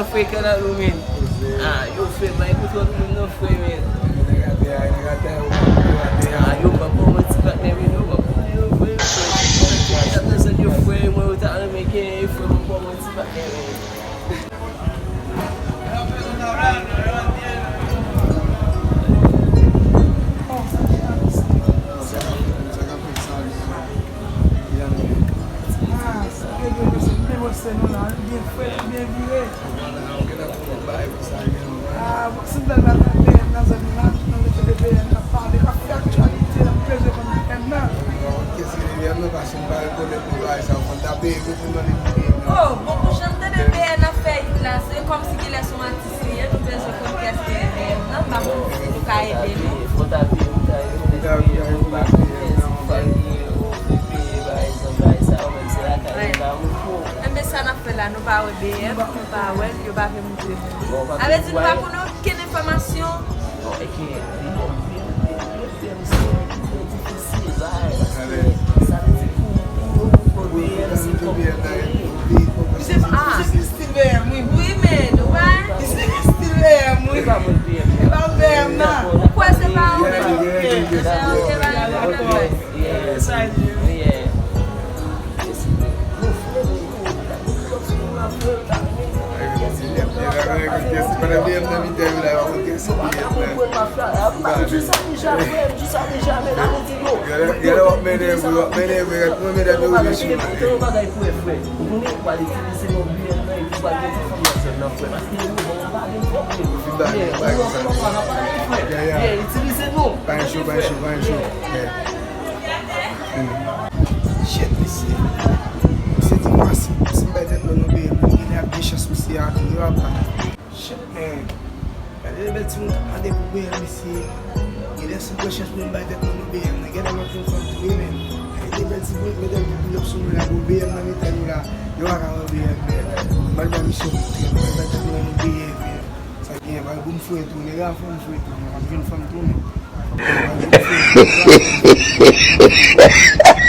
não foi que era o menino. Ah, eu fui, mas eu todo mundo não foi mesmo. Ah, eu vou pôr uma desculpa mesmo, eu vou pôr eu fui. Já pensou que eu fui, mas eu tava me que foi uma pôr uma desculpa mesmo. Você não lá, bien feito, bien viré. Ah, você dá lá na terra, na zona lá, não deixa de ver na fala, com a factualidade, na presa como é não. Que se ele não vai se embora quando ele vai, só quando tá bem, que não ele. Oh, bom, já não tem bem na fête là, c'est comme si il est sur un tissu, tu penses que qu'est-ce que est non, pas pour cair dele. Faut taper, Ça n'a fait là, nous pas au beyèm, nous pas ouais, nous pas faire monter. Avec nous pas pour nous quelle information. Non, et que difficile là, ça oui, mais nous pourquoi c'est pas Vai